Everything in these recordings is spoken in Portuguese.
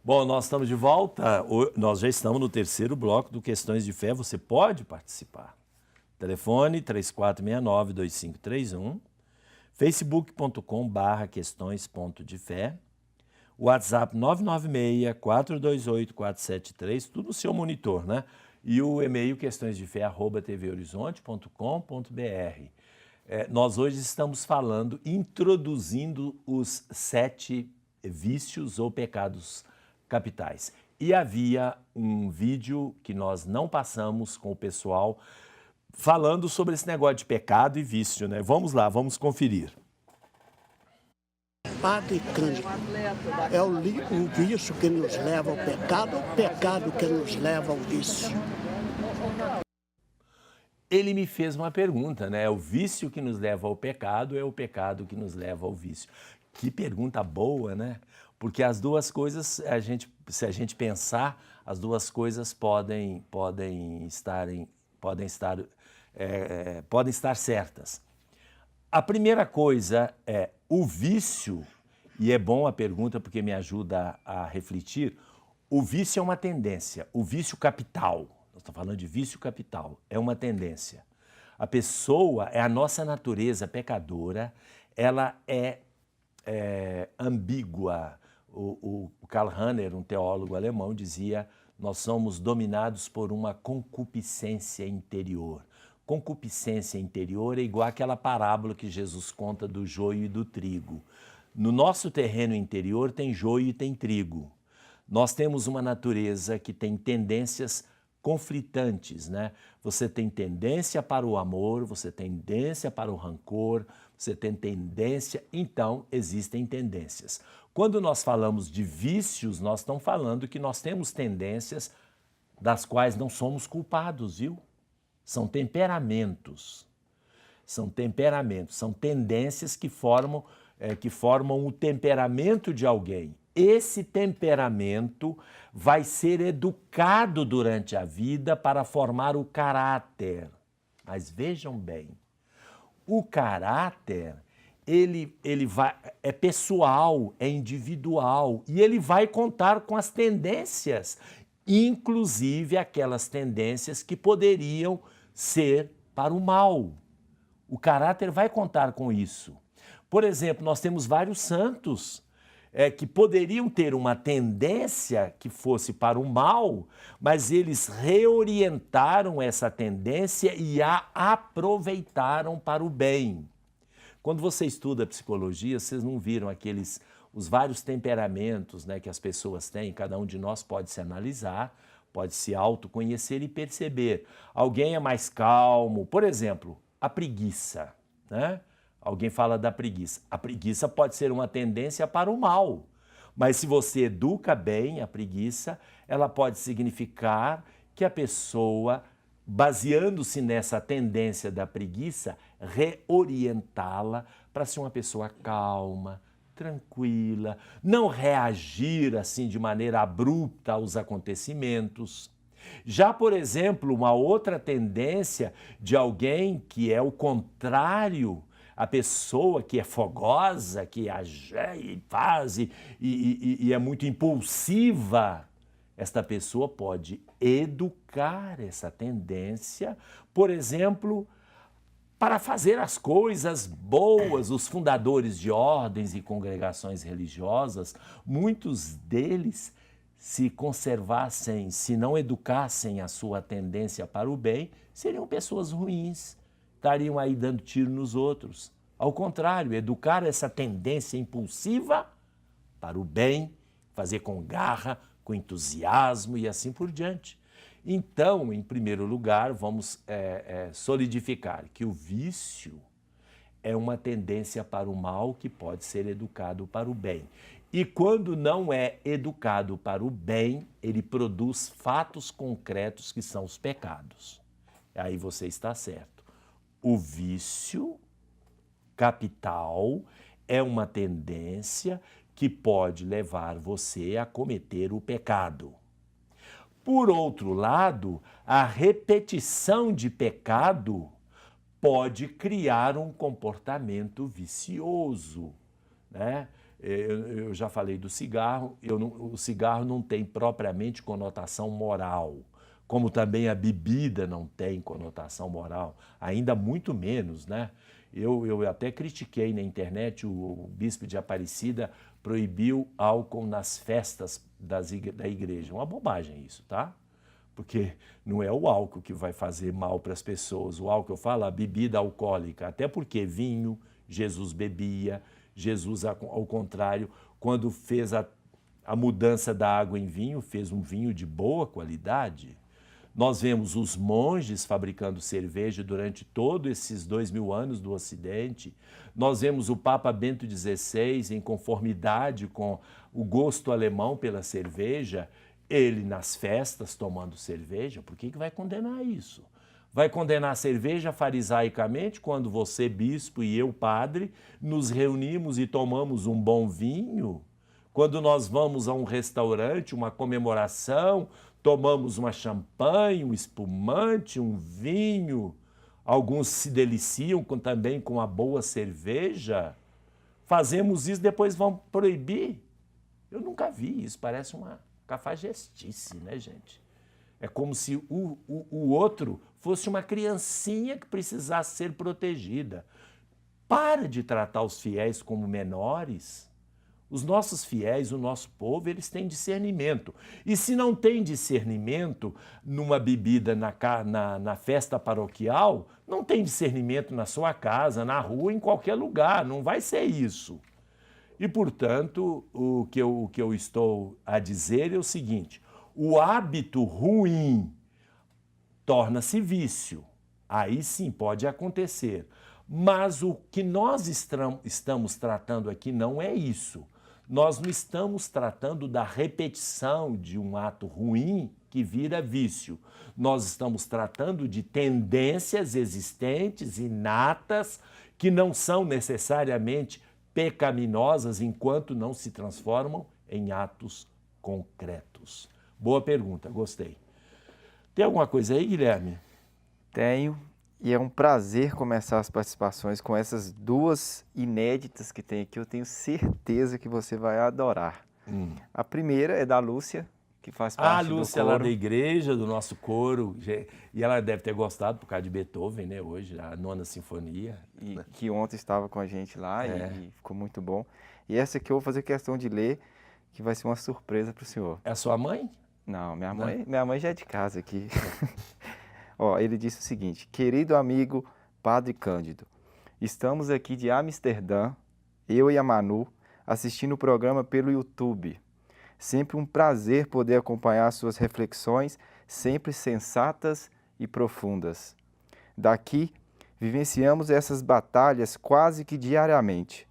Bom, nós estamos de volta. Nós já estamos no terceiro bloco do Questões de Fé. Você pode participar. Telefone 3469-2531, facebook.com/questões.defé, WhatsApp 996-428-473, tudo no seu monitor, né? E o e-mail questõesdefé@tvhorizonte.com.br. Nós hoje estamos introduzindo os 7 vícios ou pecados capitais. E havia um vídeo que nós não passamos com o pessoal falando sobre esse negócio de pecado e vício, né? Vamos lá, vamos conferir. Padre Cândido, é o vício que nos leva ao pecado ou o pecado que nos leva ao vício? Ele me fez uma pergunta, né? É o vício que nos leva ao pecado, é o pecado que nos leva ao vício? Que pergunta boa, né? Porque as duas coisas, se a gente pensar, as duas coisas podem estar certas. A primeira coisa é o vício, e é bom a pergunta porque me ajuda a refletir, o vício é uma tendência, o vício capital, nós estamos falando de vício capital, é uma tendência. A pessoa, é a nossa natureza pecadora, ela é ambígua. O Karl Rahner, um teólogo alemão, dizia: nós somos dominados por uma concupiscência interior. Concupiscência interior é igual àquela parábola que Jesus conta do joio e do trigo. No nosso terreno interior tem joio e tem trigo. Nós temos uma natureza que tem tendências conflitantes, né? Você tem tendência para o amor, você tem tendência para o rancor, você tem tendência, então existem tendências. Quando nós falamos de vícios, nós estamos falando que nós temos tendências das quais não somos culpados, viu? São temperamentos. São tendências que formam o temperamento de alguém. Esse temperamento vai ser educado durante a vida para formar o caráter. Mas vejam bem, o caráter, ele é pessoal, é individual, e ele vai contar com as tendências, inclusive aquelas tendências que poderiam ser para o mal. O caráter vai contar com isso. Por exemplo, nós temos vários santos que poderiam ter uma tendência que fosse para o mal, mas eles reorientaram essa tendência e a aproveitaram para o bem. Quando você estuda psicologia, vocês não viram os vários temperamentos, né, que as pessoas têm, cada um de nós pode se analisar, pode se autoconhecer e perceber. Alguém é mais calmo, por exemplo, a preguiça, né? Alguém fala da preguiça. A preguiça pode ser uma tendência para o mal, mas se você educa bem a preguiça, ela pode significar que a pessoa, baseando-se nessa tendência da preguiça, reorientá-la para ser uma pessoa calma, tranquila, não reagir assim de maneira abrupta aos acontecimentos. Já, por exemplo, uma outra tendência de alguém que é o contrário, a pessoa que é fogosa, que age e faz e é muito impulsiva, esta pessoa pode educar essa tendência, por exemplo, para fazer as coisas boas. Os fundadores de ordens e congregações religiosas, muitos deles, se conservassem, se não educassem a sua tendência para o bem, seriam pessoas ruins, estariam aí dando tiro nos outros. Ao contrário, educar essa tendência impulsiva para o bem, fazer com garra, com entusiasmo e assim por diante. Então, em primeiro lugar, vamos solidificar que o vício é uma tendência para o mal que pode ser educado para o bem. E quando não é educado para o bem, ele produz fatos concretos que são os pecados. Aí você está certo. O vício capital é uma tendência que pode levar você a cometer o pecado. Por outro lado, a repetição de pecado pode criar um comportamento vicioso, né? Eu já falei do cigarro, o cigarro não tem propriamente conotação moral, como também a bebida não tem conotação moral, ainda muito menos, né? Eu até critiquei na internet, o bispo de Aparecida proibiu álcool nas festas da igreja. Uma bobagem isso, tá? Porque não é o álcool que vai fazer mal para as pessoas. O álcool, eu falo, a bebida alcoólica. Até porque vinho, Jesus bebia. Jesus, ao contrário, quando fez a mudança da água em vinho, fez um vinho de boa qualidade. Nós vemos os monges fabricando cerveja durante todos esses 2000 anos do Ocidente. Nós vemos o Papa Bento XVI, em conformidade com o gosto alemão pela cerveja, ele nas festas tomando cerveja. Por que vai condenar isso? Vai condenar a cerveja farisaicamente quando você, bispo, e eu, padre, nos reunimos e tomamos um bom vinho? Quando nós vamos a um restaurante, uma comemoração, tomamos uma champanhe, um espumante, um vinho, alguns se deliciam também com a boa cerveja. Fazemos isso, depois vão proibir? Eu nunca vi isso, parece uma cafajestice, né, gente? É como se o outro fosse uma criancinha que precisasse ser protegida. Para de tratar os fiéis como menores. Os nossos fiéis, o nosso povo, eles têm discernimento. E se não tem discernimento numa bebida na festa paroquial, não tem discernimento na sua casa, na rua, em qualquer lugar. Não vai ser isso. E, portanto, o que eu estou a dizer é o seguinte: o hábito ruim torna-se vício. Aí sim pode acontecer. Mas o que nós estamos tratando aqui não é isso. Nós não estamos tratando da repetição de um ato ruim que vira vício. Nós estamos tratando de tendências existentes, inatas, que não são necessariamente pecaminosas enquanto não se transformam em atos concretos. Boa pergunta, gostei. Tem alguma coisa aí, Guilherme? Tenho, e é um prazer começar as participações com essas duas inéditas que tem aqui. Eu tenho certeza que você vai adorar. A primeira é da Lúcia, que faz parte do Lúcia, coro. lá da igreja, do nosso coro. E ela deve ter gostado por causa de Beethoven, né? Hoje, a 9ª Sinfonia. E que ontem estava com a gente lá e ficou muito bom. E essa aqui eu vou fazer questão de ler, que vai ser uma surpresa para o senhor. É a sua mãe? Não, minha mãe já é de casa aqui. Ó, ele disse o seguinte: querido amigo Padre Cândido, estamos aqui de Amsterdã, eu e a Manu, assistindo o programa pelo YouTube. Sempre um prazer poder acompanhar suas reflexões, sempre sensatas e profundas. Daqui, vivenciamos essas batalhas quase que diariamente,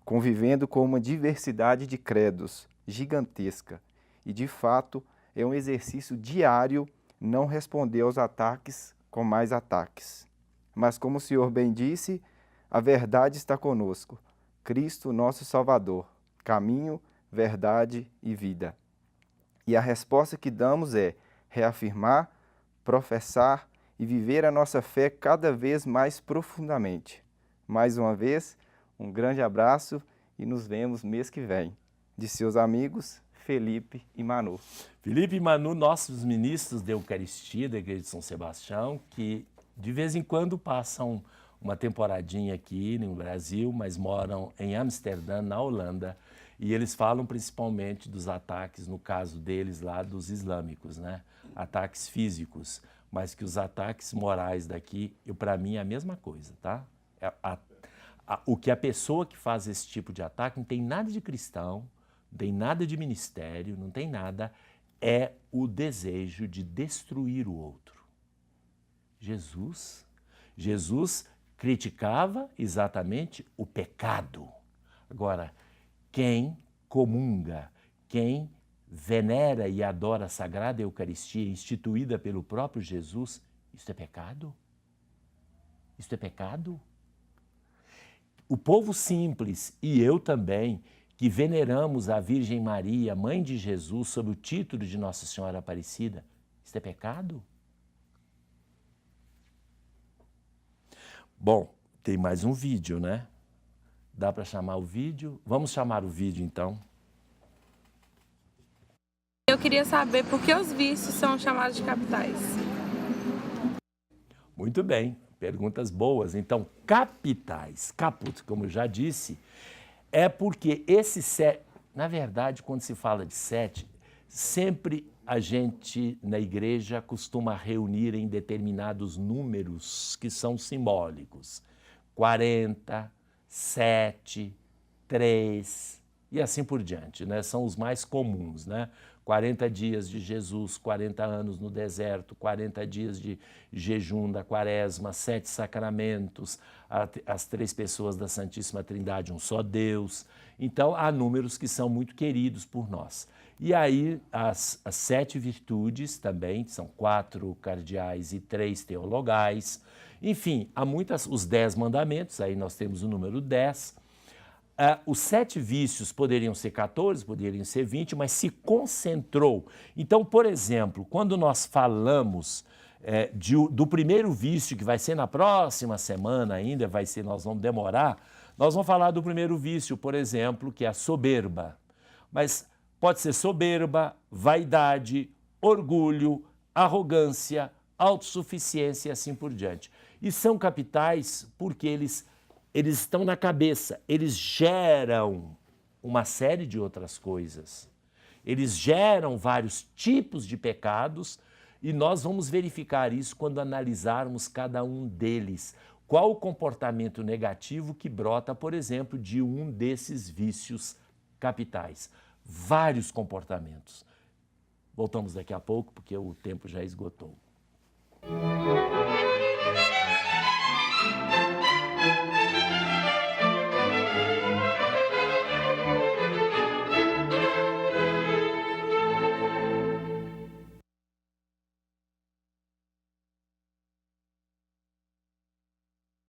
convivendo com uma diversidade de credos gigantesca. E, de fato, é um exercício diário não responder aos ataques com mais ataques. Mas, como o senhor bem disse, a verdade está conosco. Cristo, nosso Salvador, caminho, verdade e vida. E a resposta que damos é reafirmar, professar e viver a nossa fé cada vez mais profundamente. Mais uma vez, um grande abraço e nos vemos mês que vem. De seus amigos, Felipe e Manu. Felipe e Manu, nossos ministros da Eucaristia da Igreja de São Sebastião, que de vez em quando passam uma temporadinha aqui no Brasil, mas moram em Amsterdã, na Holanda, e eles falam principalmente dos ataques, no caso deles lá, dos islâmicos, né? Ataques físicos, mas que os ataques morais daqui, para mim, é a mesma coisa, tá? O que a pessoa que faz esse tipo de ataque não tem nada de cristão, não tem nada de ministério, não tem nada, é o desejo de destruir o outro. Jesus criticava exatamente o pecado. Agora, quem comunga, quem venera e adora a Sagrada Eucaristia instituída pelo próprio Jesus, isso é pecado? Isso é pecado? O povo simples, e eu também, que veneramos a Virgem Maria, Mãe de Jesus, sob o título de Nossa Senhora Aparecida, isso é pecado? Bom, tem mais um vídeo, né? Dá para chamar o vídeo? Vamos chamar o vídeo, então. Eu queria saber por que os vícios são chamados de capitais. Muito bem, perguntas boas. Então, capitais, caput, como eu já disse, é porque esse sete, na verdade, quando se fala de sete, sempre a gente na igreja costuma reunir em determinados números que são simbólicos. 40, 7, 3 e assim por diante, né? São os mais comuns, né? 40 dias de Jesus, 40 anos no deserto, 40 dias de jejum da quaresma, 7 sacramentos, as 3 pessoas da Santíssima Trindade, um só Deus. Então, há números que são muito queridos por nós. E aí, as 7 virtudes também, são 4 cardeais e 3 teologais. Enfim, há os 10 mandamentos, aí nós temos o número 10. Os 7 vícios poderiam ser 14, poderiam ser 20, mas se concentrou. Então, por exemplo, quando nós falamos do primeiro vício, que vai ser na próxima semana ainda, nós vamos demorar, nós vamos falar do primeiro vício, por exemplo, que é a soberba. Mas pode ser soberba, vaidade, orgulho, arrogância, autossuficiência e assim por diante. E são capitais porque eles estão na cabeça, eles geram uma série de outras coisas. Eles geram vários tipos de pecados e nós vamos verificar isso quando analisarmos cada um deles. Qual o comportamento negativo que brota, por exemplo, de um desses vícios capitais? Vários comportamentos. Voltamos daqui a pouco, porque o tempo já esgotou.